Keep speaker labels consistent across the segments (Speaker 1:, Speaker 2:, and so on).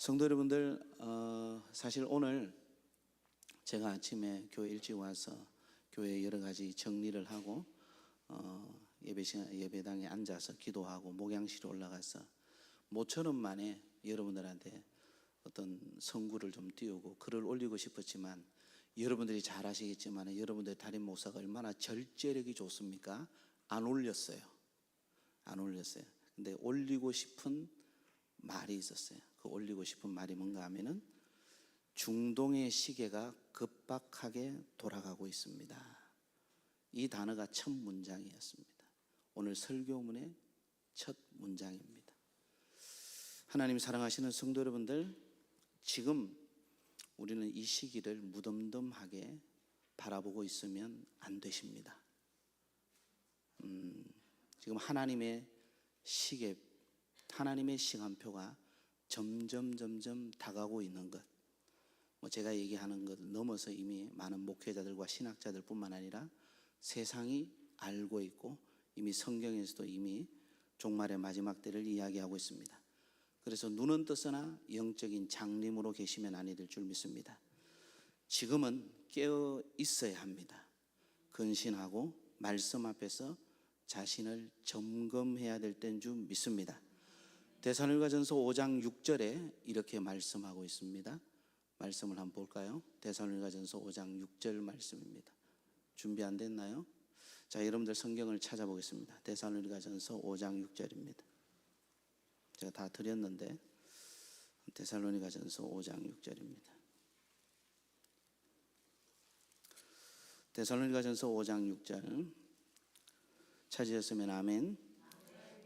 Speaker 1: 성도 여러분들, 사실 오늘 제가 아침에 교회 일찍 와서 교회 여러 가지 정리를 하고 예배당에 앉아서 기도하고 목양실에 올라가서 모처럼 만에 여러분들한테 어떤 선구를 좀 띄우고 글을 올리고 싶었지만, 여러분들이 잘 아시겠지만 여러분들의 담임 목사가 얼마나 절제력이 좋습니까? 안 올렸어요. 근데 올리고 싶은 말이 있었어요. 그 올리고 싶은 말이 뭔가 하면은 중동의 시계가 급박하게 돌아가고 있습니다. 이 단어가 첫 문장이었습니다. 오늘 설교문의 첫 문장입니다. 하나님 사랑하시는 성도 여러분들, 지금 우리는 이 시기를 무덤덤하게 바라보고 있으면 안 되십니다. 지금 하나님의 시계, 하나님의 시간표가 점점 다가오고 있는 것, 제가 얘기하는 것 넘어서 이미 많은 목회자들과 신학자들 뿐만 아니라 세상이 알고 있고 이미 성경에서도 이미 종말의 마지막 때를 이야기하고 있습니다. 그래서 눈은 뜨서나 영적인 장님으로 계시면 아니 될 줄 믿습니다. 지금은 깨어 있어야 합니다. 근신하고 말씀 앞에서 자신을 점검해야 될 때인 줄 믿습니다. 데살로니가전서 5장 6절에 이렇게 말씀하고 있습니다. 말씀을 한번 볼까요? 데살로니가전서 5장 6절 말씀입니다. 준비 안 됐나요? 자, 여러분들 성경을 찾아보겠습니다. 데살로니가전서 5장 6절입니다. 제가 다 드렸는데 데살로니가전서 5장 6절입니다. 데살로니가전서 5장 6절 찾으셨으면 아멘.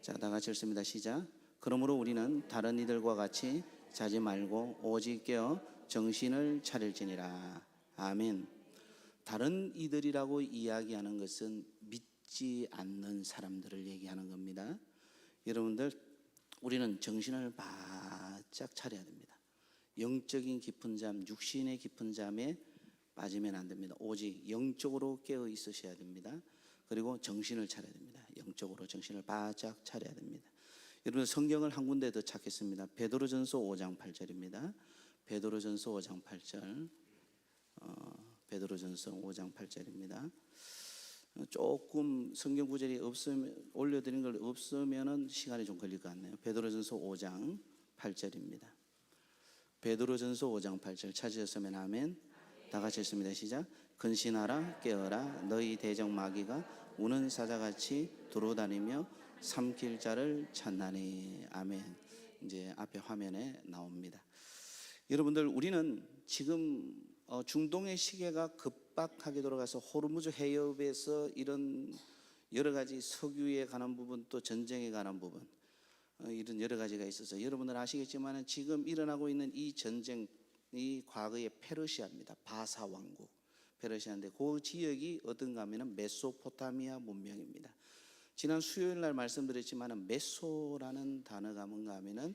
Speaker 1: 자, 다 같이 읽습니다. 시작. 그러므로 우리는 다른 이들과 같이 자지 말고 오직 깨어 정신을 차릴지니라. 아멘. 다른 이들이라고 이야기하는 것은 믿지 않는 사람들을 얘기하는 겁니다. 여러분들, 우리는 정신을 바짝 차려야 됩니다. 영적인 깊은 잠, 육신의 깊은 잠에 빠지면 안 됩니다. 오직 영적으로 깨어 있으셔야 됩니다. 그리고 정신을 차려야 됩니다. 영적으로 정신을 바짝 차려야 됩니다. 여러분, 성경을 한 군데 더 찾겠습니다. 베드로전서 5장 8절입니다. 베드로전서 5장 8절. 베드로전서 5장 8절입니다. 조금 성경 구절이 없으면, 올려드린 걸 없으면은 시간이 좀 걸릴 것 같네요. 베드로전서 5장 8절입니다. 베드로전서 5장 8절 찾으셨으면 아멘. 다 같이 읽습니다. 시작. 근신하라, 깨어라. 너희 대적 마귀가 우는 사자같이 두루다니며 삼킬 자를 찾나니. 아멘. 이제 앞에 화면에 나옵니다. 여러분들, 우리는 지금 중동의 시계가 급박하게 돌아가서 호르무즈 해협에서 이런 여러 가지 석유에 관한 부분, 또 전쟁에 관한 부분, 이런 여러 가지가 있어서 여러분들 아시겠지만 지금 일어나고 있는 이 전쟁이 과거의 페르시아입니다. 바사 왕국 페르시아인데, 그 지역이 어떤가 하면 메소포타미아 문명입니다. 지난 수요일 날 말씀드렸지만 메소라는 단어가 뭔가 하면은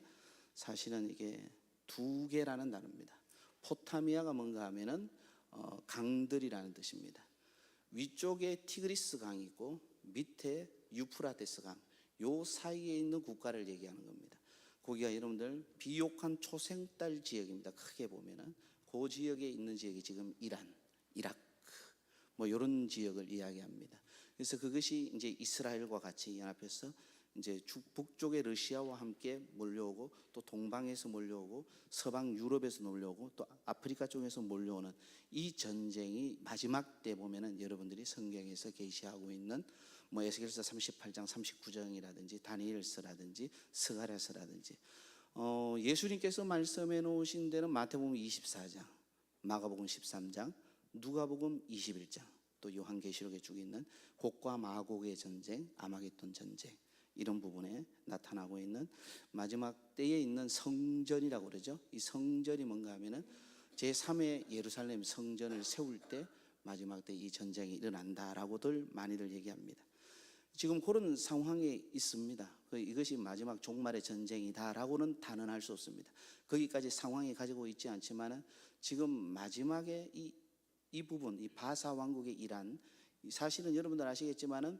Speaker 1: 사실은 이게 두 개라는 단어입니다. 포타미아가 뭔가 하면은 강들이라는 뜻입니다. 위쪽에 티그리스 강이 있고 밑에 유프라테스 강, 요 사이에 있는 국가를 얘기하는 겁니다. 거기가 여러분들 비옥한 초생딸 지역입니다. 크게 보면은 그 지역에 있는 지역이 지금 이란, 이라크 뭐 이런 지역을 이야기합니다. 그래서 그것이 이제 이스라엘과 같이 연합해서 이제 북쪽의 러시아와 함께 몰려오고, 또 동방에서 몰려오고, 서방 유럽에서 몰려오고, 또 아프리카 쪽에서 몰려오는 이 전쟁이 마지막 때 보면은 여러분들이 성경에서 계시하고 있는 뭐 에스겔서 38장 39장이라든지 다니엘서라든지 스가랴서라든지, 예수님께서 말씀해 놓으신 데는 마태복음 24장, 마가복음 13장, 누가복음 21장, 또 요한계시록에 쭉 있는 곡과 마곡의 전쟁, 아마겟돈 전쟁, 이런 부분에 나타나고 있는 마지막 때에 있는 성전이라고 그러죠. 이 성전이 뭔가 하면은 제3의 예루살렘 성전을 세울 때 마지막 때 이 전쟁이 일어난다라고들 많이들 얘기합니다. 지금 그런 상황에 있습니다. 이것이 마지막 종말의 전쟁이다라고는 단언할 수 없습니다. 거기까지 상황이 가지고 있지 않지만은 지금 마지막에 이 부분, 이 바사 왕국의 이란, 사실은 여러분들 아시겠지만은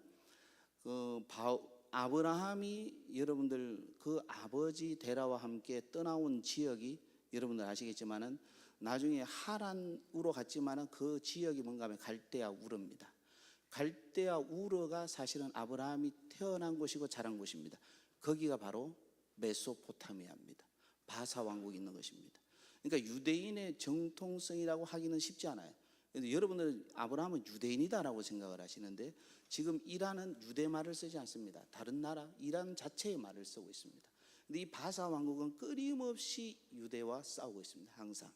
Speaker 1: 아브라함이 여러분들 그 아버지 데라와 함께 떠나온 지역이 여러분들 아시겠지만은 나중에 하란으로 갔지만은 그 지역이 뭔가 하면 갈대아 우르입니다. 갈대아 우르가 사실은 아브라함이 태어난 곳이고 자란 곳입니다. 거기가 바로 메소포타미아입니다. 바사 왕국이 있는 것입니다. 그러니까 유대인의 정통성이라고 하기는 쉽지 않아요. 그런데 여러분들은 아브라함은 유대인이다라고 생각을 하시는데 지금 이란은 유대 말을 쓰지 않습니다. 다른 나라 이란 자체의 말을 쓰고 있습니다. 근데 이 바사 왕국은 끊임없이 유대와 싸우고 있습니다. 항상.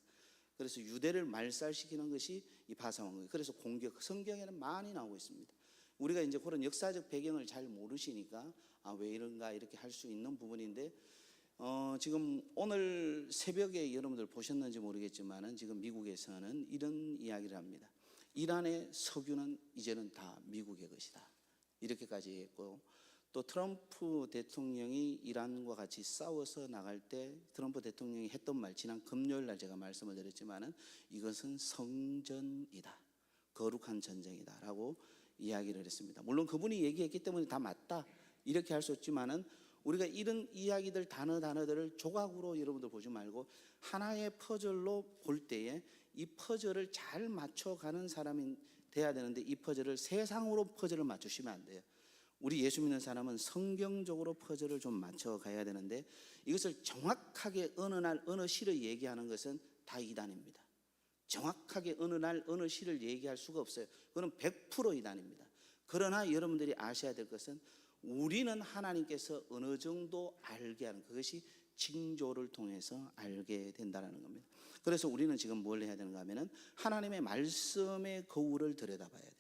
Speaker 1: 그래서 유대를 말살시키는 것이 이 바사 왕국이에요. 그래서 공격 성경에는 많이 나오고 있습니다. 우리가 이제 그런 역사적 배경을 잘 모르시니까 왜 이런가 이렇게 할 수 있는 부분인데 지금 오늘 새벽에 여러분들 보셨는지 모르겠지만은 지금 미국에서는 이런 이야기를 합니다. 이란의 석유는 이제는 다 미국의 것이다. 이렇게까지 했고 또 트럼프 대통령이 이란과 같이 싸워서 나갈 때 트럼프 대통령이 했던 말 지난 금요일 날 제가 말씀을 드렸지만은 이것은 성전이다. 거룩한 전쟁이다라고 이야기를 했습니다. 물론 그분이 얘기했기 때문에 다 맞다. 이렇게 할 수 없지만은 우리가 이런 이야기들 단어들을 조각으로 여러분들 보지 말고 하나의 퍼즐로 볼 때에 이 퍼즐을 잘 맞춰가는 사람이 돼야 되는데 이 퍼즐을 세상으로 퍼즐을 맞추시면 안 돼요. 우리 예수 믿는 사람은 성경적으로 퍼즐을 좀 맞춰가야 되는데 이것을 정확하게 어느 날 어느 시를 얘기하는 것은 다 이단입니다. 정확하게 어느 날 어느 시를 얘기할 수가 없어요. 그건 100% 이단입니다. 그러나 여러분들이 아셔야 될 것은 우리는 하나님께서 어느 정도 알게 하는 그것이 징조를 통해서 알게 된다는 겁니다. 그래서 우리는 지금 뭘 해야 되는가 하면은 하나님의 말씀의 거울을 들여다봐야 돼요.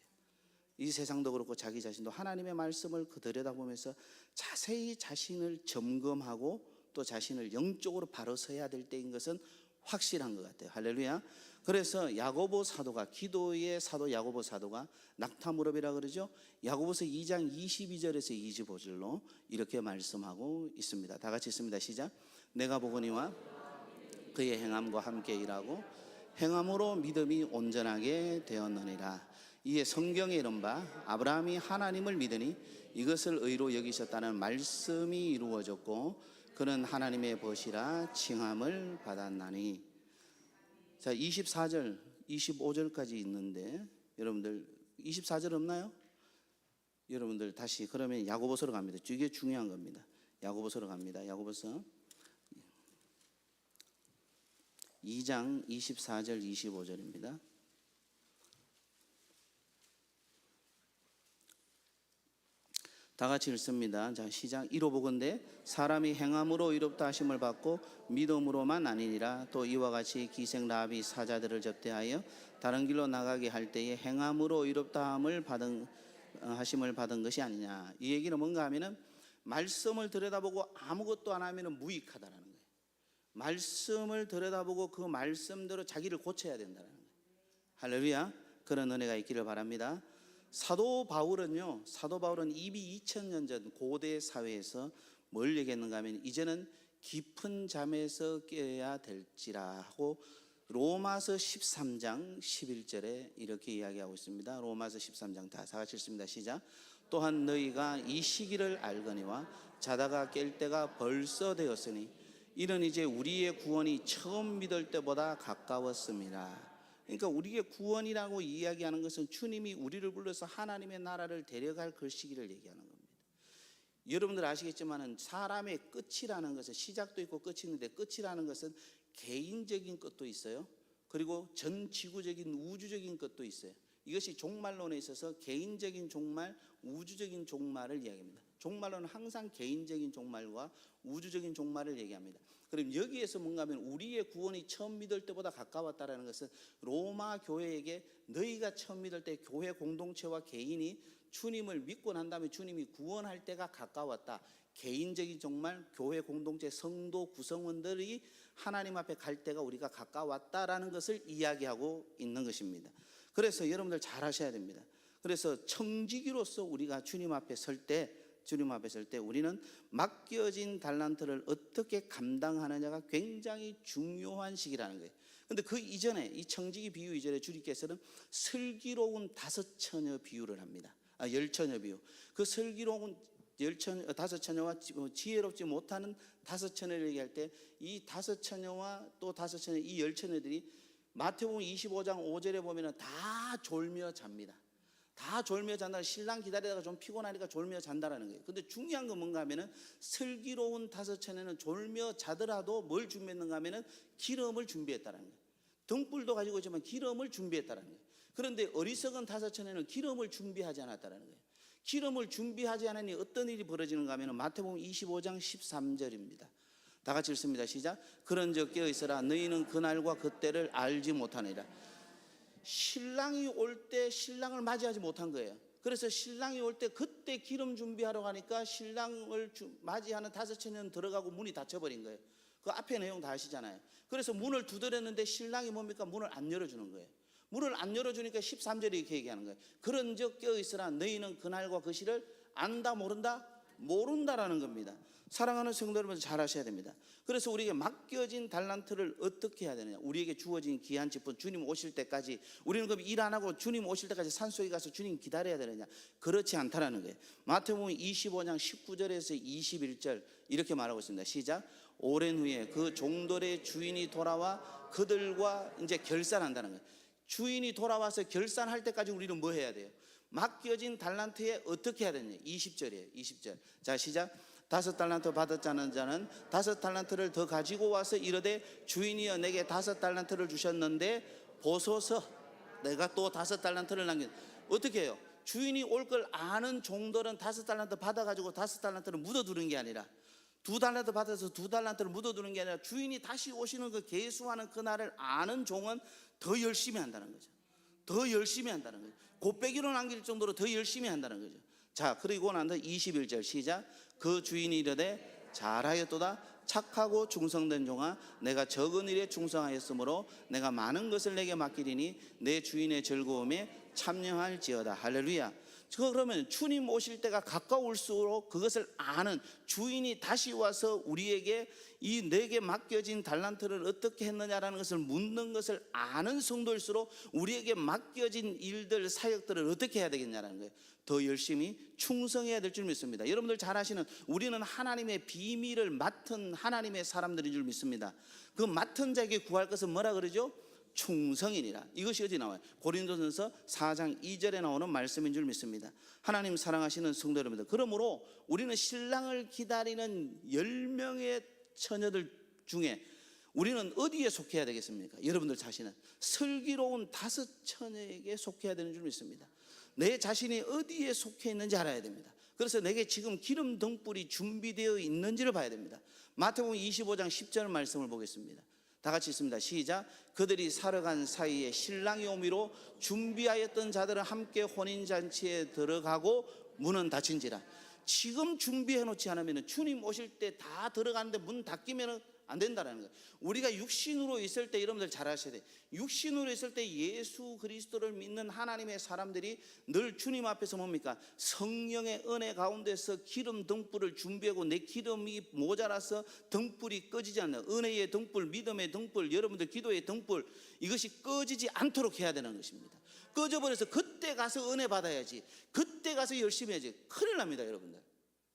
Speaker 1: 이 세상도 그렇고 자기 자신도 하나님의 말씀을 들여다보면서 자세히 자신을 점검하고 또 자신을 영적으로 바로 서야 될 때인 것은 확실한 것 같아요. 할렐루야. 그래서 야고보 사도가 기도의 사도 야고보 사도가 낙타무릎이라 그러죠. 야고보서 2장 22절에서 25절로 이렇게 말씀하고 있습니다. 다 같이 있습니다. 시작. 내가 보거니와 그의 행함과 함께 일하고 행함으로 믿음이 온전하게 되었느니라. 이에 성경에 이른바 아브라함이 하나님을 믿으니 이것을 의로 여기셨다는 말씀이 이루어졌고 그는 하나님의 벗이라 칭함을 받았나니. 자, 24절 25절까지 있는데 여러분들 24절 없나요? 여러분들 다시 그러면 야고보서로 갑니다. 이게 중요한 겁니다. 야고보서로 갑니다. 야고보서 2장 24절 25절입니다. 다 같이 읽습니다. 자, 시작. 이로 보건대 사람이 행함으로 의롭다 하심을 받고 믿음으로만 아니니라. 또 이와 같이 기생 라합이 사자들을 접대하여 다른 길로 나가게 할 때에 행함으로 의롭다 하심을 받은 것이 아니냐. 이 얘기는 뭔가 하면은 말씀을 들여다보고 아무것도 안 하면은 무익하다라는 거예요. 말씀을 들여다보고 그 말씀대로 자기를 고쳐야 된다는 거예요. 할렐루야. 그런 은혜가 있기를 바랍니다. 사도 바울은 이미 2000년 전 고대 사회에서 뭘 얘기했는가 하면 이제는 깊은 잠에서 깨어야 될지라 하고 로마서 13장 11절에 이렇게 이야기하고 있습니다. 로마서 13장 다 같이 읽습니다. 시작. 또한 너희가 이 시기를 알거니와 자다가 깰 때가 벌써 되었으니 이는 이제 우리의 구원이 처음 믿을 때보다 가까웠습니다. 그러니까 우리의 구원이라고 이야기하는 것은 주님이 우리를 불러서 하나님의 나라를 데려갈 그 시기를 얘기하는 겁니다. 여러분들 아시겠지만 사람의 끝이라는 것은 시작도 있고 끝이 있는데 끝이라는 것은 개인적인 것도 있어요. 그리고 전 지구적인 우주적인 것도 있어요. 이것이 종말론에 있어서 개인적인 종말, 우주적인 종말을 이야기합니다. 종말론은 항상 개인적인 종말과 우주적인 종말을 얘기합니다. 그럼 여기에서 뭔가 하면 우리의 구원이 처음 믿을 때보다 가까웠다라는 것은 로마 교회에게 너희가 처음 믿을 때 교회 공동체와 개인이 주님을 믿고 난 다음에 주님이 구원할 때가 가까웠다. 개인적인 종말, 교회 공동체 성도 구성원들이 하나님 앞에 갈 때가 우리가 가까웠다라는 것을 이야기하고 있는 것입니다. 그래서 여러분들 잘 하셔야 됩니다. 그래서 청지기로서 우리가 주님 앞에 설 때 우리는 맡겨진 달란트를 어떻게 감당하느냐가 굉장히 중요한 시기라는 거예요. 그런데 그 이전에 이 청지기 비유 이전에 주님께서는 슬기로운 5처녀 비유를 합니다. 10처녀 비유. 그 슬기로운 다섯 처녀와 지혜롭지 못하는 다섯 처녀를 얘기할 때 이 다섯 처녀와 또 다섯 처녀 이 열 처녀들이 마태복음 25장 5절에 보면은 다 졸며 잡니다. 다 졸며 잔다. 신랑 기다리다가 좀 피곤하니까 졸며 잔다라는 거예요. 근데 중요한 건 뭔가 하면은 슬기로운 다섯 처녀는 졸며 자더라도 뭘 준비했는가 하면은 기름을 준비했다라는 거예요. 등불도 가지고 있지만 기름을 준비했다라는 거예요. 그런데 어리석은 다섯 처녀는 기름을 준비하지 않았다라는 거예요. 기름을 준비하지 않으니 어떤 일이 벌어지는가 하면은 마태복음 25장 13절입니다. 다 같이 읽습니다. 시작. 그런즉 깨어 있으라. 너희는 그날과 그때를 알지 못하느니라. 신랑이 올 때 신랑을 맞이하지 못한 거예요. 그래서 신랑이 올 때 그때 기름 준비하러 가니까 신랑을 맞이하는 다섯 처녀는 들어가고 문이 닫혀버린 거예요. 그 앞에 내용 다 아시잖아요. 그래서 문을 두드렸는데 신랑이 뭡니까? 문을 안 열어주는 거예요. 문을 안 열어주니까 13절에 이렇게 얘기하는 거예요. 그런즉 깨어있으라. 너희는 그날과 그 시를 안다 모른다? 모른다라는 겁니다. 사랑하는 성도 여러분, 잘 하셔야 됩니다. 그래서 우리에게 맡겨진 달란트를 어떻게 해야 되느냐? 우리에게 주어진 기한 직분, 주님 오실 때까지 우리는 그럼 일 안 하고 주님 오실 때까지 산속에 가서 주님 기다려야 되느냐? 그렇지 않다라는 거예요. 마태복음 25장 19절에서 21절 이렇게 말하고 있습니다. 시작. 오랜 후에 그 종들의 주인이 돌아와 그들과 이제 결산한다는 거예요. 주인이 돌아와서 결산할 때까지 우리는 뭐 해야 돼요? 맡겨진 달란트에 어떻게 해야 되느냐? 20절이에요. 20절. 자, 시작. 5달란트 받았자는 자는 5달란트를 더 가지고 와서 이르되 주인이여 내게 5달란트를 주셨는데 보소서 내가 또 5달란트를 남긴. 어떻게 해요? 주인이 올 걸 아는 종들은 5달란트 받아가지고 5달란트를 묻어두는 게 아니라 2달란트 받아서 2달란트를 묻어두는 게 아니라 주인이 다시 오시는 그 계수하는 그날을 아는 종은 더 열심히 한다는 거죠. 더 열심히 한다는 거죠. 곱빼기로 남길 정도로 더 열심히 한다는 거죠. 자, 그리고 난 다음 21절 시작. 그 주인이 이르되 잘하였도다 착하고 충성된 종아 내가 적은 일에 충성하였으므로 내가 많은 것을 내게 맡기리니 내 주인의 즐거움에 참여할지어다. 할렐루야. 그러면 주님 오실 때가 가까울수록 그것을 아는 주인이 다시 와서 우리에게 이 내게 맡겨진 달란트를 어떻게 했느냐라는 것을 묻는 것을 아는 성도일수록 우리에게 맡겨진 일들 사역들을 어떻게 해야 되겠냐라는 거예요. 더 열심히 충성해야 될 줄 믿습니다. 여러분들 잘 아시는 우리는 하나님의 비밀을 맡은 하나님의 사람들인 줄 믿습니다. 그 맡은 자에게 구할 것은 뭐라 그러죠? 충성이니라. 이것이 어디 나와요? 고린도전서 4장 2절에 나오는 말씀인 줄 믿습니다. 하나님 사랑하시는 성도 여러분들, 그러므로 우리는 신랑을 기다리는 10명의 처녀들 중에 우리는 어디에 속해야 되겠습니까? 여러분들 자신은 슬기로운 5 처녀에게 속해야 되는 줄 믿습니다. 내 자신이 어디에 속해 있는지 알아야 됩니다. 그래서 내게 지금 기름 등불이 준비되어 있는지를 봐야 됩니다. 마태복음 25장 10절 말씀을 보겠습니다. 다 같이 있습니다. 시작. 그들이 살아간 사이에 신랑이 오미로 준비하였던 자들은 함께 혼인잔치에 들어가고 문은 닫힌지라. 지금 준비해 놓지 않으면 주님 오실 때 다 들어가는데 문 닫히면 안 된다는 거예요. 우리가 육신으로 있을 때 여러분들 잘 아셔야 돼요. 육신으로 있을 때 예수 그리스도를 믿는 하나님의 사람들이 늘 주님 앞에서 뭡니까? 성령의 은혜 가운데서 기름 등불을 준비하고 내 기름이 모자라서 등불이 꺼지지 않는 은혜의 등불, 믿음의 등불, 여러분들 기도의 등불, 이것이 꺼지지 않도록 해야 되는 것입니다. 꺼져버려서 그때 가서 은혜 받아야지, 그때 가서 열심히 해야지, 큰일 납니다 여러분들.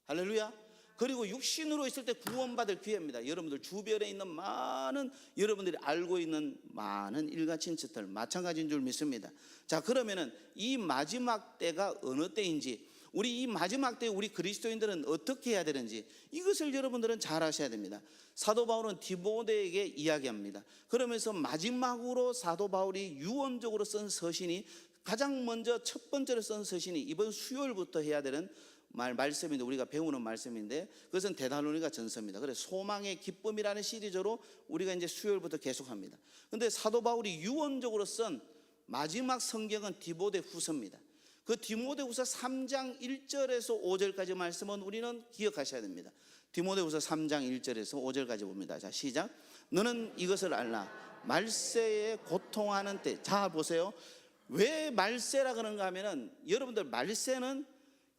Speaker 1: 할렐루야. 그리고 육신으로 있을 때 구원받을 기회입니다. 여러분들 주변에 있는 많은 여러분들이 알고 있는 많은 일가친척들 마찬가지인 줄 믿습니다. 자, 그러면은 이 마지막 때가 어느 때인지, 우리 이 마지막 때 우리 그리스도인들은 어떻게 해야 되는지 이것을 여러분들은 잘 아셔야 됩니다. 사도 바울은 디모데에게 이야기합니다. 그러면서 마지막으로 사도 바울이 유언적으로 쓴 서신이 가장 먼저 첫 번째로 쓴 서신이 이번 수요일부터 해야 되는 말씀인데, 우리가 배우는 말씀인데 그것은 데살로니가 전서입니다. 그래서 소망의 기쁨이라는 시리즈로 우리가 이제 수요일부터 계속합니다. 근데 사도 바울이 유언적으로 쓴 마지막 성경은 디모데 후서입니다. 그 디모데 후서 3장 1절에서 5절까지 말씀은 우리는 기억하셔야 됩니다. 디모데 후서 3장 1절에서 5절까지 봅니다. 자, 시작. 너는 이것을 알라. 말세에 고통하는 때. 자, 보세요. 왜 말세라 그런가 하면은, 여러분들 말세는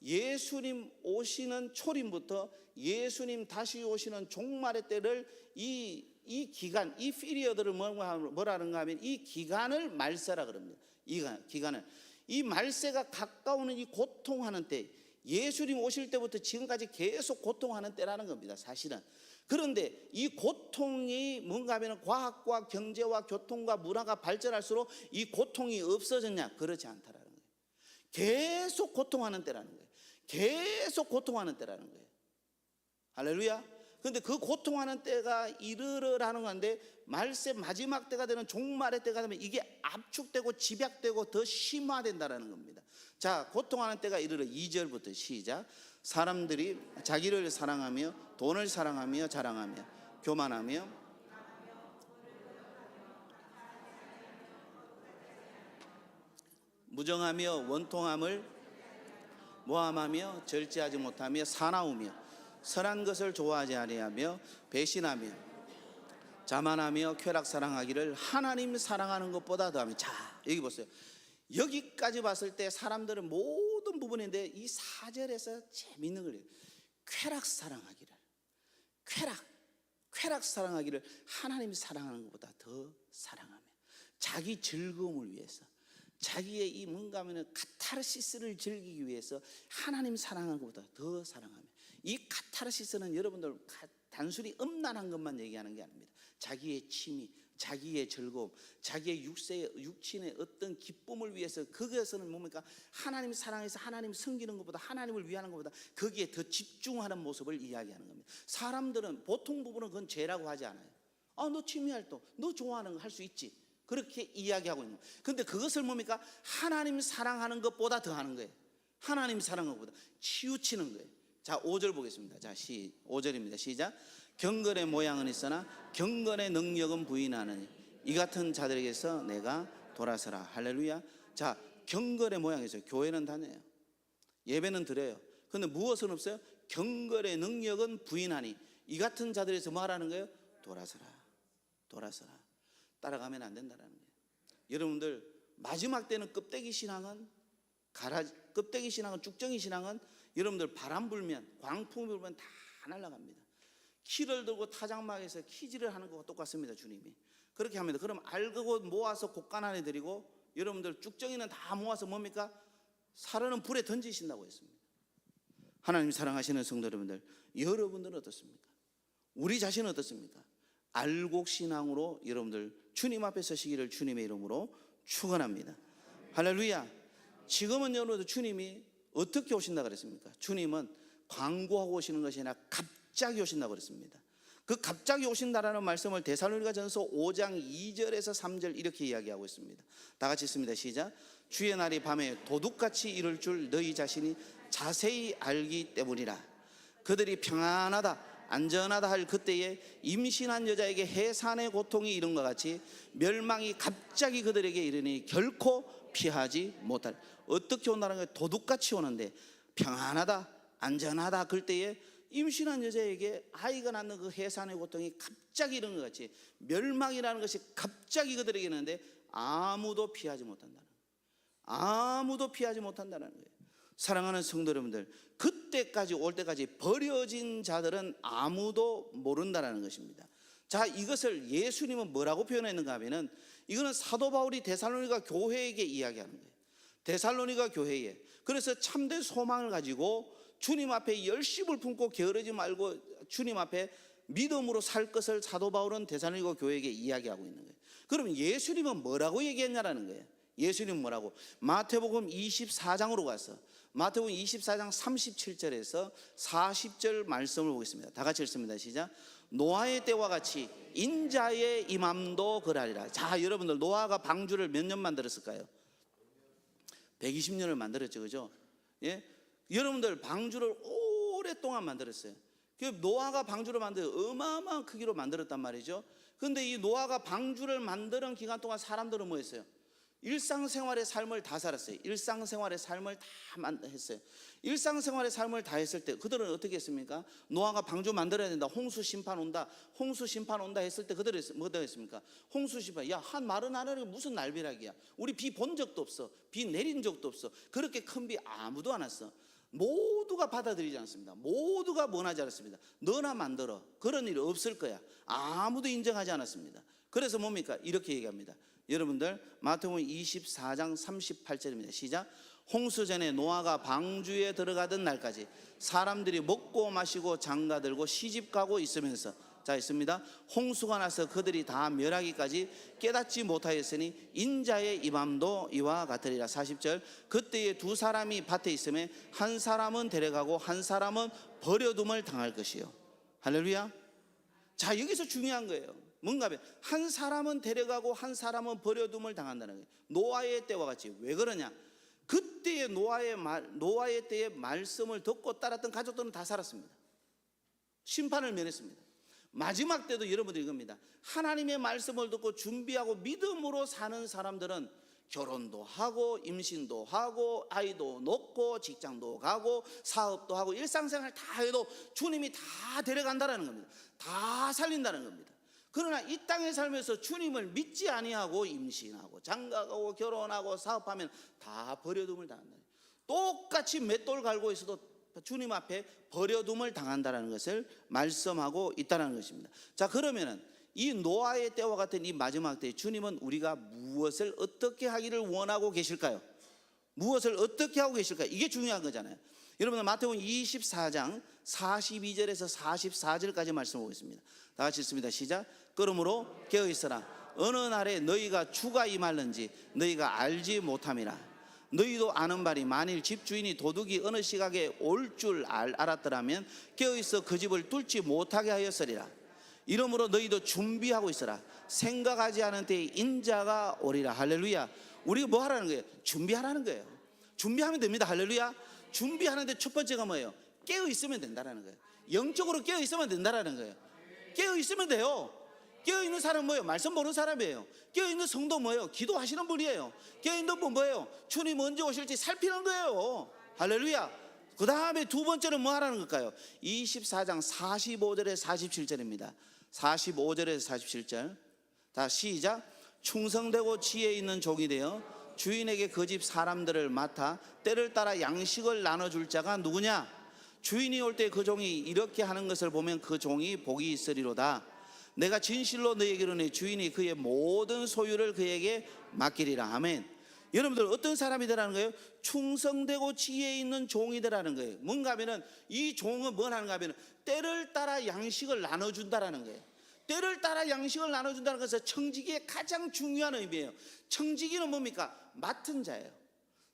Speaker 1: 예수님 오시는 초림부터 예수님 다시 오시는 종말의 때를 이 기간, 이 피리어드를 뭐라는가 하면 이 기간을 말세라 그럽니다. 이 기간을, 이 말세가 가까우는 이 고통하는 때, 예수님 오실 때부터 지금까지 계속 고통하는 때라는 겁니다, 사실은. 그런데 이 고통이 뭔가 하면 과학과 경제와 교통과 문화가 발전할수록 이 고통이 없어졌냐? 그렇지 않다라는 거예요. 계속 고통하는 때라는 거예요. 계속 고통하는 때라는 거예요. 할렐루야. 그런데 그 고통하는 때가 이르르라는 건데, 말세 마지막 때가 되는 종말의 때가 되면 이게 압축되고 집약되고 더 심화된다라는 겁니다. 자, 고통하는 때가 이르르. 2절부터 시작. 사람들이 자기를 사랑하며 돈을 사랑하며 자랑하며 교만하며 무정하며 원통함을 모함하며 절제하지 못하며 사나우며 선한 것을 좋아하지 아니하며 배신하며 자만하며 쾌락 사랑하기를 하나님 사랑하는 것보다 더하며. 자, 여기 보세요. 여기까지 봤을 때 사람들은 모든 부분인데 이 4절에서 재밌는 걸 해요. 쾌락 사랑하기를, 쾌락 사랑하기를 하나님 사랑하는 것보다 더 사랑하며, 자기 즐거움을 위해서, 자기의 이 뭔가 하면은 카타르시스를 즐기기 위해서 하나님 사랑하는 것보다 더 사랑하며. 이 카타르시스는 여러분들 단순히 음란한 것만 얘기하는 게 아닙니다. 자기의 취미, 자기의 즐거움, 자기의 육신의 어떤 기쁨을 위해서, 그것은 뭡니까? 하나님 사랑해서 하나님 섬기는 것보다, 하나님을 위하는 것보다 거기에 더 집중하는 모습을 이야기하는 겁니다. 사람들은 보통 부분은 그건 죄라고 하지 않아요. 너 취미활동, 너 좋아하는 거 할 수 있지, 그렇게 이야기하고 있는 거예요. 근데 그것을 뭡니까? 하나님 사랑하는 것보다 더 하는 거예요. 하나님 사랑하는 것보다 치우치는 거예요. 자, 5절 보겠습니다. 자, 5절입니다. 시작. 경건의 모양은 있으나 경건의 능력은 부인하느니 이 같은 자들에게서 내가 돌아서라. 할렐루야. 자, 경건의 모양이 있어요. 교회는 다녀요, 예배는 드려요. 그런데 무엇은 없어요? 경건의 능력은 부인하니 이 같은 자들에서 뭐 하라는 거예요? 돌아서라. 따라가면 안 된다는 거예요. 여러분들, 마지막 때는 껍데기 신앙은 쭉정이 신앙은 여러분들 바람 불면, 광풍이 불면 다 날아갑니다. 키를 들고 타작막에서 키질을 하는 것과 똑같습니다. 주님이 그렇게 합니다. 그럼 알고 모아서 곳간 안에 드리고, 여러분들 쭉정이는 다 모아서 뭡니까? 사르는 불에 던지신다고 했습니다. 하나님 사랑하시는 성도 여러분들, 여러분들은 어떻습니까? 우리 자신은 어떻습니까? 알곡신앙으로 여러분들 주님 앞에 서시기를 주님의 이름으로 축원합니다. 할렐루야. 지금은 여러분들 주님이 어떻게 오신다 그랬습니까? 주님은 광고하고 오시는 것이 아니라 갑자기 오신다고 그랬습니다. 그 갑자기 오신다라는 말씀을 데살로니가전서 5장 2절에서 3절 이렇게 이야기하고 있습니다. 다 같이 읽습니다. 시작. 주의 날이 밤에 도둑같이 이룰 줄 너희 자신이 자세히 알기 때문이라. 그들이 평안하다 안전하다 할 그때에 임신한 여자에게 해산의 고통이 이른 것 같이 멸망이 갑자기 그들에게 이르니 결코 피하지 못할. 어떻게 온다는 거예요? 도둑같이 오는데, 평안하다 안전하다 그때에 임신한 여자에게 아이가 낳는 그 해산의 고통이 갑자기 이른 것 같이 멸망이라는 것이 갑자기 그들에게 있는데 아무도 피하지 못한다는 거예요. 사랑하는 성도 여러분들, 그때까지 올 때까지 버려진 자들은 아무도 모른다는 것입니다. 자, 이것을 예수님은 뭐라고 표현했는가 하면은, 이거는 사도 바울이 데살로니가 교회에게 이야기하는 거예요. 데살로니가 교회에. 그래서 참된 소망을 가지고 주님 앞에 열심을 품고 게으르지 말고 주님 앞에 믿음으로 살 것을 사도 바울은 데살로니가 교회에게 이야기하고 있는 거예요. 그러면 예수님은 뭐라고 얘기했냐라는 거예요. 예수님은 뭐라고? 마태복음 24장으로 가서 마태복음 24장 37절에서 40절 말씀을 보겠습니다. 다 같이 읽습니다. 시작. 노아의 때와 같이 인자의 임함도 그러하리라. 자, 여러분들, 노아가 방주를 몇 년 만들었을까요? 120년을 만들었죠, 그죠? 예? 여러분들, 방주를 오랫동안 만들었어요. 그 노아가 방주를 만들어 어마어마한 크기로 만들었단 말이죠. 그런데 이 노아가 방주를 만드는 기간 동안 사람들은 뭐 했어요? 일상생활의 삶을 다 살았어요. 일상생활의 삶을 다 했어요. 일상생활의 삶을 다 했을 때 그들은 어떻게 했습니까? 노아가 방주 만들어야 된다, 홍수 심판 온다 했을 때 그들은 뭐다 했습니까? 홍수 심판. 야, 한 마른 하늘이 무슨 날벼락이야. 우리 비 본 적도 없어. 비 내린 적도 없어. 그렇게 큰 비 아무도 안 왔어. 모두가 받아들이지 않습니다. 모두가 원하지 않았습니다. 너나 만들어. 그런 일이 없을 거야. 아무도 인정하지 않았습니다. 그래서 뭡니까? 이렇게 얘기합니다. 여러분들, 마태복음 24장 38절입니다. 시작. 홍수 전에 노아가 방주에 들어가던 날까지 사람들이 먹고 마시고 장가들고 시집가고 있으면서, 자 있습니다. 홍수가 나서 그들이 다 멸하기까지 깨닫지 못하였으니 인자의 이 밤도 이와 같으리라. 40절. 그때에 두 사람이 밭에 있음에 한 사람은 데려가고 한 사람은 버려둠을 당할 것이요. 할렐루야. 자, 여기서 중요한 거예요. 뭔가 하면 한 사람은 데려가고 한 사람은 버려둠을 당한다는 거예요. 노아의 때와 같이. 왜 그러냐? 그때의 노아의 때의 말씀을 듣고 따랐던 가족들은 다 살았습니다. 심판을 면했습니다. 마지막 때도 여러분들이 이겁니다. 하나님의 말씀을 듣고 준비하고 믿음으로 사는 사람들은 결혼도 하고 임신도 하고 아이도 낳고 직장도 가고 사업도 하고 일상생활 다 해도 주님이 다 데려간다는 겁니다. 다 살린다는 겁니다. 그러나 이 땅에 살면서 주님을 믿지 아니하고 임신하고 장가가고 결혼하고 사업하면 다 버려둠을 당한다. 똑같이 맷돌 갈고 있어도 주님 앞에 버려둠을 당한다는 것을 말씀하고 있다는 것입니다. 자, 그러면은 이 노아의 때와 같은 이 마지막 때 주님은 우리가 무엇을 어떻게 하기를 원하고 계실까요? 무엇을 어떻게 하고 계실까요? 이게 중요한 거잖아요. 여러분들 마태복음 24장 42절에서 44절까지 말씀 보겠습니다. 다 같이 읽습니다. 시작. 그러므로 깨어있어라. 어느 날에 너희가 주가 임할는지 너희가 알지 못함이라. 너희도 아는 바리 만일 집주인이 도둑이 어느 시각에 올 줄 알았더라면 깨어있어 그 집을 뚫지 못하게 하였으리라. 이러므로 너희도 준비하고 있어라. 생각하지 않은 때에 인자가 오리라. 할렐루야. 우리가 뭐 하라는 거예요? 준비하라는 거예요. 준비하면 됩니다. 할렐루야. 준비하는데 첫 번째가 뭐예요? 깨어있으면 된다는 거예요. 영적으로 깨어있으면 된다는 거예요. 깨어있으면 돼요. 깨어있는 사람은 뭐예요? 말씀 보는 사람이에요. 깨어있는 성도 뭐예요? 기도하시는 분이에요. 깨어있는 분 뭐예요? 주님 언제 오실지 살피는 거예요. 할렐루야. 그 다음에 두 번째는 뭐 하라는 걸까요? 24장 45절에 47절입니다 45절에서 47절. 다 시작. 충성되고 지혜 있는 종이 되어 주인에게 그 집 사람들을 맡아 때를 따라 양식을 나눠줄 자가 누구냐? 주인이 올 때 그 종이 이렇게 하는 것을 보면 그 종이 복이 있으리로다. 내가 진실로 너희에게 이르노니 주인이 그의 모든 소유를 그에게 맡기리라. 아멘. 여러분들 어떤 사람이 되라는 거예요? 충성되고 지혜 있는 종이 되라는 거예요. 뭔가 하면은 이 종은 뭘 하는가 하면은 때를 따라 양식을 나눠준다라는 거예요. 때를 따라 양식을 나눠준다는 것은 청지기의 가장 중요한 의미예요. 청지기는 뭡니까? 맡은 자예요.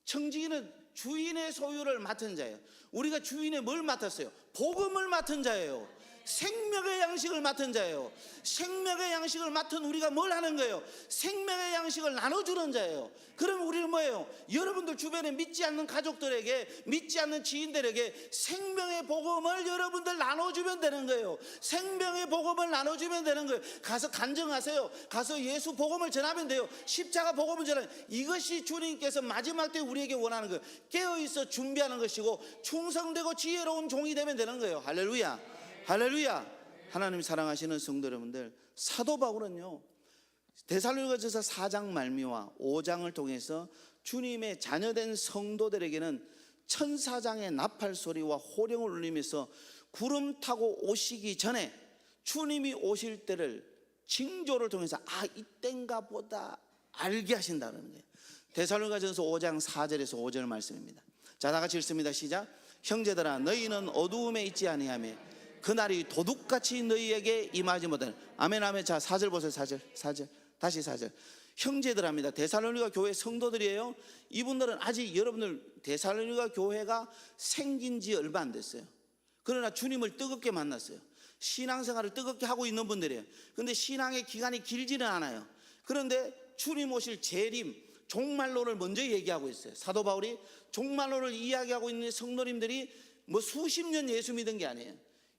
Speaker 1: 청지기는 주인의 소유를 맡은 자예요. 우리가 주인의 뭘 맡았어요? 복음을 맡은 자예요. 생명의 양식을 맡은 자예요. 생명의 양식을 맡은 우리가 뭘 하는 거예요? 생명의 양식을 나눠주는 자예요. 그러면 우리는 뭐예요? 여러분들 주변에 믿지 않는 가족들에게, 믿지 않는 지인들에게 생명의 복음을 여러분들 나눠주면 되는 거예요. 생명의 복음을 나눠주면 되는 거예요. 가서 간증하세요. 가서 예수 복음을 전하면 돼요. 십자가 복음을 전하면. 이것이 주님께서 마지막 때 우리에게 원하는 거예요. 깨어있어 준비하는 것이고 충성되고 지혜로운 종이 되면 되는 거예요. 할렐루야. 할렐루야. 하나님 사랑하시는 성도 여러분들, 사도 바울은요 데살로니가전서 4장 말미와 5장을 통해서 주님의 자녀된 성도들에게는 천사장의 나팔 소리와 호령을 울리면서 구름 타고 오시기 전에 주님이 오실 때를 징조를 통해서 이때인가 보다 알게 하신다는 거예요. 데살로니가전서 5장 4절에서 5절 말씀입니다. 자, 다 같이 읽습니다. 시작. 형제들아 너희는 어두움에 있지 아니하며 그날이 도둑같이 너희에게 임하지 못하는. 아멘 아멘. 자, 4절 보세요. 4절 다시 4절. 형제들합니다. 데살로니가 교회 성도들이에요. 이분들은 아직 여러분들 데살로니가 교회가 생긴 지 얼마 안 됐어요. 그러나 주님을 뜨겁게 만났어요. 신앙생활을 뜨겁게 하고 있는 분들이에요. 그런데 신앙의 기간이 길지는 않아요. 그런데 주님 오실 재림 종말론을 먼저 얘기하고 있어요. 사도 바울이 종말론을 이야기하고 있는 성도님들이 뭐 수십 년 예수 믿은 게 아니에요.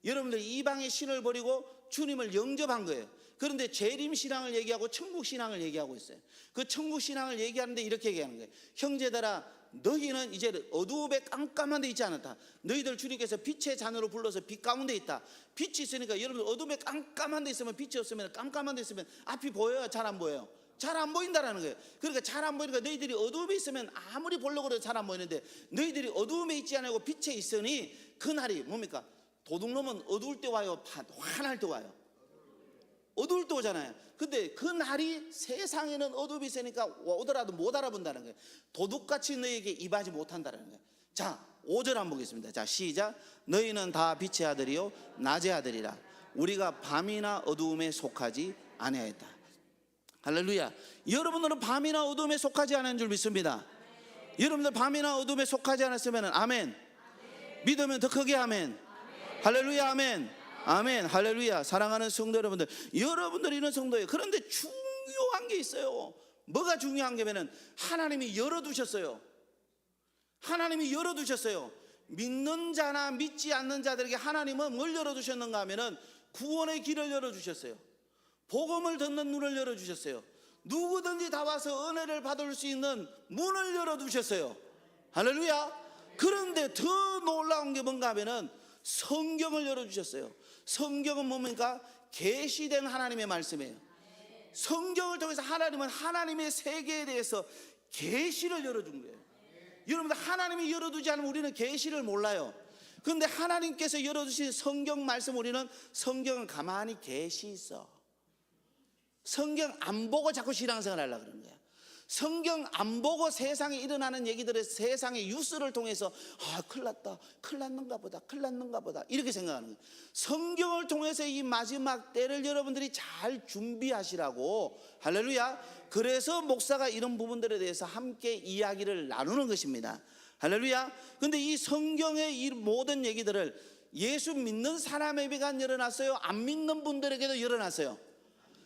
Speaker 1: 여러분들 이방의 신을 버리고 주님을 영접한 거예요. 그런데 재림 신앙을 얘기하고 천국 신앙을 얘기하고 있어요. 그 천국 신앙을 얘기하는데 이렇게 얘기하는 거예요. 형제들아 너희는 이제 어두움에 깜깜한 데 있지 않았다. 너희들 주님께서 빛의 자녀로 불러서 빛 가운데 있다. 빛이 있으니까 여러분 어두움에 깜깜한 데 있으면 빛이 없으면 깜깜한 데 있으면 앞이 보여요? 잘 안 보여요? 잘 안 보인다라는 거예요. 그러니까 잘 안 보이니까 너희들이 어두움에 있으면 아무리 보려고 해도 잘 안 보이는데 너희들이 어두움에 있지 않고 빛에 있으니 그날이 뭡니까? 도둑놈은 어두울 때 와요? 환할 때 와요? 어두울 때 오잖아요. 근데 그 날이 세상에는 어둠이 있으니까 오더라도 못 알아본다는 거예요. 도둑같이 너에게 임하지 못한다는 거예요. 자, 5절 한번 보겠습니다. 자, 시작. 너희는 다 빛의 아들이요 낮의 아들이라. 우리가 밤이나 어두움에 속하지 아니하였다. 할렐루야. 여러분들은 밤이나 어두움에 속하지 않은 줄 믿습니다. 여러분들 밤이나 어둠에 속하지 않았으면 아멘. 믿으면 더 크게 아멘. 할렐루야. 아멘. 아멘. 할렐루야. 사랑하는 성도 여러분들, 여러분들이 이런 성도예요. 그런데 중요한 게 있어요. 뭐가 중요한 게면은 하나님이 열어두셨어요. 하나님이 열어두셨어요. 믿는 자나 믿지 않는 자들에게 하나님은 뭘 열어두셨는가 하면은 구원의 길을 열어주셨어요. 복음을 듣는 눈을 열어주셨어요. 누구든지 다 와서 은혜를 받을 수 있는 문을 열어두셨어요. 할렐루야. 그런데 더 놀라운 게 뭔가 하면은 성경을 열어주셨어요. 성경은 뭡니까? 계시된 하나님의 말씀이에요. 성경을 통해서 하나님은 하나님의 세계에 대해서 계시를 열어준 거예요. 여러분들, 하나님이 열어두지 않으면 우리는 계시를 몰라요. 그런데 하나님께서 열어주신 성경 말씀, 우리는 성경을 가만히 계시 있어. 성경 안 보고 자꾸 신앙생활 하려고 그러는 거야. 성경 안 보고 세상에 일어나는 얘기들을, 세상의 뉴스를 통해서 큰일 났다, 큰일 났는가 보다, 큰일 났는가 보다 이렇게 생각하는 거예요. 성경을 통해서 이 마지막 때를 여러분들이 잘 준비하시라고. 할렐루야. 그래서 목사가 이런 부분들에 대해서 함께 이야기를 나누는 것입니다. 할렐루야. 근데 이 성경의 이 모든 얘기들을 예수 믿는 사람에게만 열어놨어요? 안 믿는 분들에게도 열어놨어요?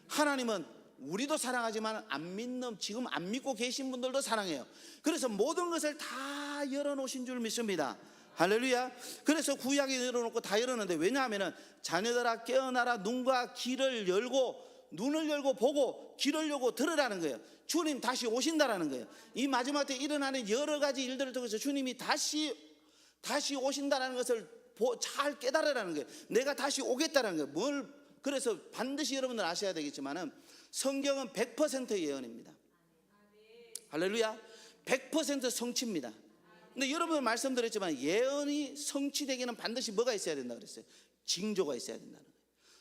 Speaker 1: 하나님은 우리도 사랑하지만 안 믿는, 지금 안 믿고 계신 분들도 사랑해요. 그래서 모든 것을 다 열어놓으신 줄 믿습니다. 할렐루야. 그래서 구약에 열어놓고 다 열었는데, 왜냐하면 자녀들아 깨어나라, 눈과 귀를 열고, 눈을 열고 보고 귀를 열고 들으라는 거예요. 주님 다시 오신다라는 거예요. 이 마지막 때 일어나는 여러 가지 일들을 통해서 주님이 다시 오신다라는 것을 잘 깨달으라는 거예요. 내가 다시 오겠다라는 거예요. 그래서 반드시 여러분들 아셔야 되겠지만은 성경은 100% 예언입니다. 할렐루야. 100% 성취입니다. 근데 여러분 말씀드렸지만 예언이 성취되기는 반드시 뭐가 있어야 된다 그랬어요? 징조가 있어야 된다는 거예요.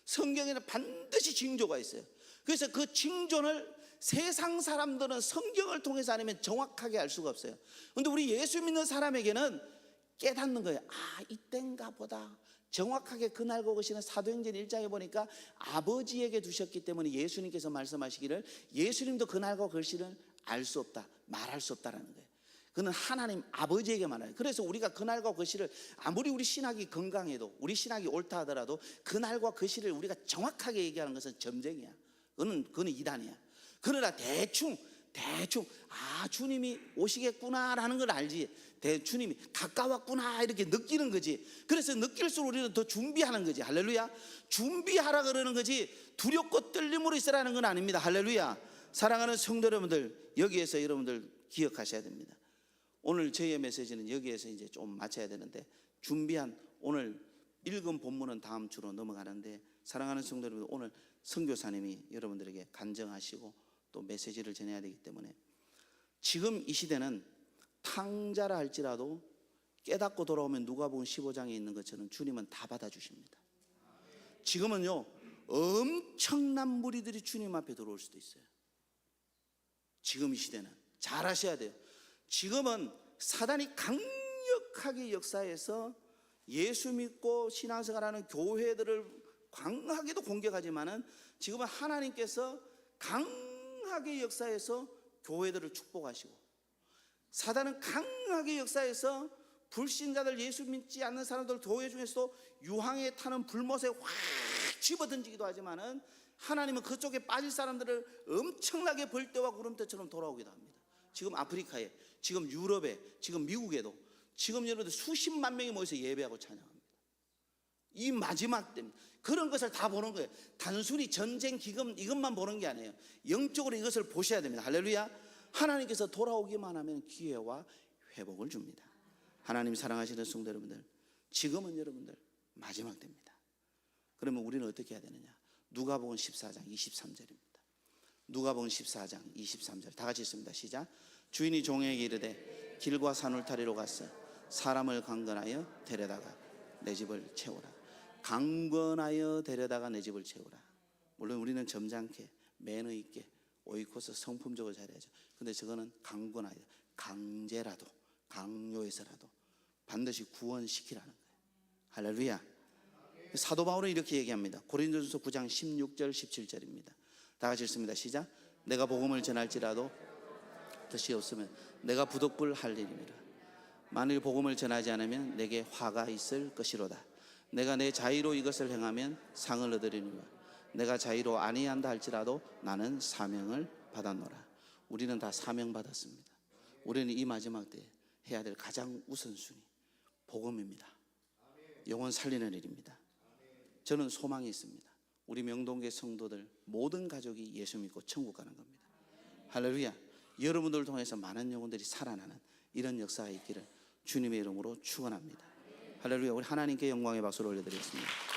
Speaker 1: 성경에는 반드시 징조가 있어요. 그래서 그 징조를 세상 사람들은 성경을 통해서 아니면 정확하게 알 수가 없어요. 근데 우리 예수 믿는 사람에게는 깨닫는 거예요. 이때인가 보다. 정확하게 그날 거시는 사도행전 1장에 보니까 아버지에게 두셨기 때문에 예수님께서 말씀하시기를 예수님도 그날과 글씨를 알 수 없다, 말할 수 없다라는 거예요. 그는 하나님 아버지에게 말해요. 그래서 우리가 그날과 글씨를 아무리 우리 신학이 건강해도, 우리 신학이 옳다 하더라도 그날과 글씨를 우리가 정확하게 얘기하는 것은 점쟁이야. 그는 이단이야. 그러나 대충 주님이 오시겠구나라는 걸 알지, 주님이 가까웠구나 이렇게 느끼는 거지. 그래서 느낄수록 우리는 더 준비하는 거지. 할렐루야. 준비하라 그러는 거지 두렵고 떨림으로 있으라는 건 아닙니다. 할렐루야. 사랑하는 성도 여러분들, 여기에서 여러분들 기억하셔야 됩니다. 오늘 저희의 메시지는 여기에서 이제 좀 마쳐야 되는데, 준비한 오늘 읽은 본문은 다음 주로 넘어가는데, 사랑하는 성도 여러분, 오늘 선교사님이 여러분들에게 간증하시고 또 메시지를 전해야 되기 때문에, 지금 이 시대는 탕자라 할지라도 깨닫고 돌아오면 누가복음 15장에 있는 것처럼 주님은 다 받아주십니다. 지금은요 엄청난 무리들이 주님 앞에 들어올 수도 있어요. 지금 이 시대는 잘 아셔야 돼요. 지금은 사단이 강력하게 역사해서 예수 믿고 신앙생활하는 교회들을 강하게도 공격하지만은, 지금은 하나님께서 강하게 역사해서 교회들을 축복하시고, 사단은 강하게 역사해서 불신자들, 예수 믿지 않는 사람들 교회 중에서도 유황에 타는 불못에 확 집어던지기도 하지만은, 하나님은 그쪽에 빠질 사람들을 엄청나게 벌떼와 구름대처럼 돌아오기도 합니다. 지금 아프리카에, 지금 유럽에, 지금 미국에도 지금 여러분들 수십만 명이 모여서 예배하고 찬양합니다. 이 마지막 때문에 그런 것을 다 보는 거예요. 단순히 전쟁 기금 이것만 보는 게 아니에요. 영적으로 이것을 보셔야 됩니다. 할렐루야. 하나님께서 돌아오기만 하면 기회와 회복을 줍니다. 하나님 사랑하시는 성도 여러분들, 지금은 여러분들 마지막 때입니다. 그러면 우리는 어떻게 해야 되느냐? 누가복음 14장 23절입니다. 누가복음 14장 23절 다 같이 읽습니다. 시작. 주인이 종에게 이르되 길과 산 울타리로 가서 사람을 강건하여 데려다가 내 집을 채우라. 강건하여 데려다가 내 집을 채우라. 물론 우리는 점잖게 매너 있게 오이코스 성품적으로 잘해야죠. 근데 저거는 강구는 아니다. 강제라도 강요해서라도 반드시 구원시키라는 거예요. 할렐루야. 사도 바울은 이렇게 얘기합니다. 고린도전서 9장 16절 17절입니다. 다 같이 읽습니다. 시작. 내가 복음을 전할지라도 뜻이 없으면 내가 부득불 할 일입니다. 만일 복음을 전하지 않으면 내게 화가 있을 것이로다. 내가 내 자의로 이것을 행하면 상을 얻으리니와 내가 자의로 아니한다 할지라도 나는 사명을 받았노라. 우리는 다 사명 받았습니다. 우리는 이 마지막 때에 해야 될 가장 우선순위 복음입니다. 영혼 살리는 일입니다. 저는 소망이 있습니다. 우리 명동교회 성도들 모든 가족이 예수 믿고 천국 가는 겁니다. 할렐루야. 여러분들을 통해서 많은 영혼들이 살아나는 이런 역사가 있기를 주님의 이름으로 축원합니다. 할렐루야. 우리 하나님께 영광의 박수를 올려드리겠습니다.